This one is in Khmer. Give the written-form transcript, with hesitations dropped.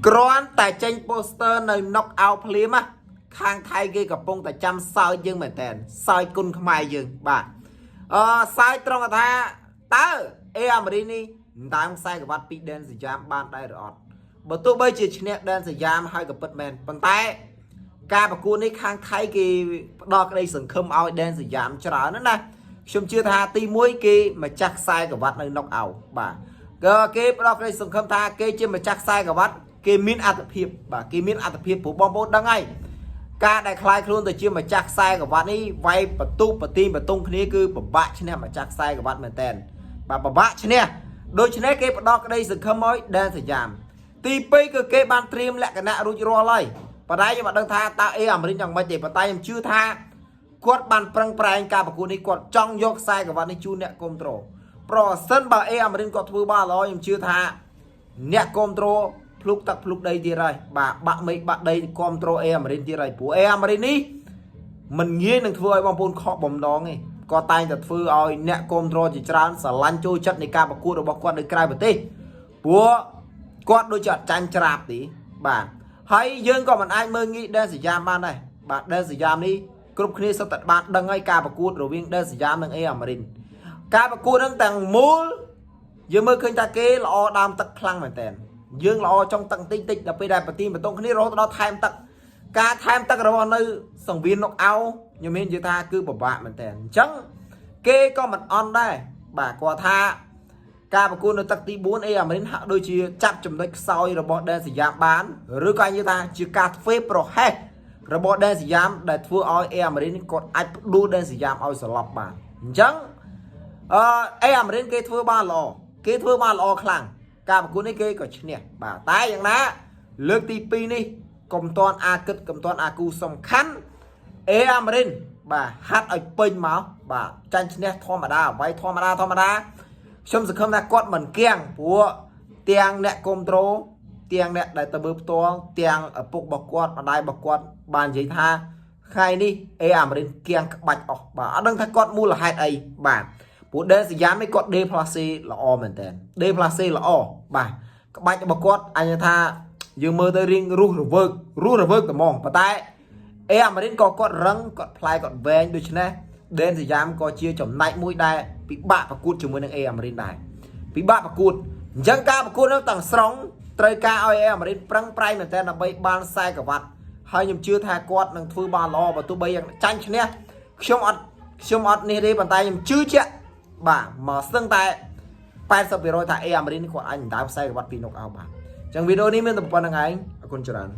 ក្រាន់តែចេញ poster នៅ knock out ភ្លាមខាងថៃគេកំពុងតែចាំសើចយើងមែនតើសើចគុណខ្មែរយើងបាទសើចត្រង់ថាតើអេអាមេរិកនេះតាមខ្សែក្រវ៉ាត់ពីដែនសយ៉ាមបានដែរឬអត់បើទោះបីជាឈ្នះដែនសយ៉ាមហើយក៏ពិតមែនប៉ុន្តែការប្រកួតនេះខាងថៃគេផ្ដល់ក្តីសង្ឃឹមឲ្យដែនសយ៉ាមច្រើនណាខ្ញុំជឿថាទី1គេម្ចាស់ខ្សែក្រវ៉ាត់នៅ knock out បាទគេផ្ដល់ក្តីសង្ឃឹមថាគេជាម្ចាស់ខ្សែក្រវ៉ាត់គេមានអត្ថភាពបាទគេមានអត្ថភាពព្រោះបងប្អូនដឹងហើយការដែលខ្លាយខ្លួនទៅជាម្ចាស់ខ្សែក្រវ៉ាត់នេះវាយបន្ទុបបន្ទីបតុងគ្នាគឺពិបាកឈ្នះម្ចាស់ខ្សែក្រវ៉ាត់មែនតើបាទពិបាកឈ្នះដូច្នេះគេផ្ដល់ក្តីសង្ឃឹមឲ្យដែនសយ៉ាមទី2គឺគេបានត្រៀមលក្ខណៈរួចរាល់ហើយប៉ុន្តែខ្ញុំអត់ដឹងថាតើអេអាមេរិកយ៉ាងម៉េចទេប៉ុន្តែខ្ញុំជឿថាគាត់បានប្រឹងប្រែងការប្រកួតនេះគាត់ចង់យកខ្សែក្រវ៉ាត់នេះជូនអ្នកគ្រប់ត្រូលប្រសិនបើអេអាមេរិកគាត់ធ្វើបានល្អខ្ញុំជឿថាអ្នកគ្រប់ត្រូលភ្លុកទឹកភ្លុកដីទៀតហើយបាទបាក់មេឃបាក់ដីគ្រប់ត្រូលអេអាមេរិកទៀតហើយព្រោះអេអាមេរិកនេះមិនងាយនឹងធ្វើឲ្យបងប្អូនខកបំណងទេគាត់តែងតែធ្វើឲ្យអ្នកគ្រប់ត្រូលជាច្រើនស្រឡាញ់ចូលចិត្តនៃការប្រកួតរបស់គាត់នៅក្រៅប្រទេសព្រោះគាត់ដូចជាអត់ចាញ់ច្រាបទេបាទហើយយើងក៏មិនអាចមើលងាយដែនសយ៉ាមបានដែរបាទដែនសយ៉ាមនេះគ្រប់គ្នាសុទ្ធតែបានដឹងហើយការប្រកួតរវាងដែនសយ៉ាមនិងអេអាមេរិកការប្រកួតនឹងទាំងមូលយើងមើលឃើញថាគេល្អដើមទឹកខ្លាំងមែនតើយើងល្អចង់ទឹកតិចតិចដល់ពេលដែលប្រទីបតុងគ្នារហូតដល់ថែមទឹកការថែមទឹករបស់នៅសង្វៀន knock out ខ្ញុំមាននិយាយថាគឺពិបាកមែនតើអញ្ចឹងគេក៏មិនអន់ដែរបាទគាត់ថាការប្រកួតនៅទឹកទី4អេអាមេរិកហាក់ដូចជាចាប់ចំណុចខ្សោយរបស់ដែនសយ៉ាមបានឬក៏និយាយថាជាការធ្វើប្រហែសរបស់ដែនសយ៉ាមដែលធ្វើឲ្យអេអាមេរិកគាត់អាចផ្ដួលដែនសយ៉ាមឲ្យស្លាប់បានអញ្ចឹងអេអាមេរិកគេធ្វើបានល្អគេធ្វើបានល្អខ្លាំងការប្រកួតនេះគេក៏ឈ្នះបាទតែយ៉ាងណាលើកទី2នេះកុំតាន់អាគិតកុំតាន់អាគូសំខាន់អេអាមេរិកបាទហាត់ឲ្យពេញមកបាទចាញ់ឈ្នះធម្មតាអ្វីធម្មតាខ្ញុំសង្ឃឹមថាគាត់មិនគៀងព្រោះទាំងអ្នកគ្រប់ត្រូលទាំងអ្នកដែលទៅមើលផ្ទាល់ទាំងឪពុករបស់គាត់ម្ដាយរបស់គាត់បាននិយាយថាថ្ងៃនេះអេអាមេរិកគៀងក្បាច់អស់បាទអត់ដឹងថាគាត់មូលហេតុអីបាទព្រោះដែនសយ៉ាមនេះគាត់ដេផ្លាសេល្អមែនតើដេផ្លាសេល្អបាទក្បាច់របស់គាត់អញថាយើងមើលទៅរៀងរស់រវើកតែហ្មងប៉ុន្តែអេអាមេរិកក៏គាត់រឹងគាត់ផ្លែគាត់វែងដូច្នេះដែនសយ៉ាមក៏ជាចំណែកមួយដែលពិបាកប្រកួតជាមួយនឹងអេអាមេរិកដែរពិបាកប្រកួតអញ្ចឹងការប្រកួតនោះទាំងស្រុងត្រូវការឲ្យអេអាមេរិកប្រឹងប្រែងមែនតើដើម្បីបានខ្សែក្រវ៉ាត់ហើយខ្ញុំជឿថាគាត់នឹងធ្វើបានល្អបើទោះបីយ៉ាងចាញ់ឈ្នះខ្ញុំអត់នេះទេប៉ុន្តែខ្ញុំជឿជាក់បាទមកស្ទឹងតែ80%ថាអេអាមេរិកគាត់អាចដណ្ដើមខ្សែក្រវ៉ាត់ពី knock out បាទអញ្ចឹងវីដេអូនេះមានតែប៉ុណ្្នឹងឯងអរគុណច្រើន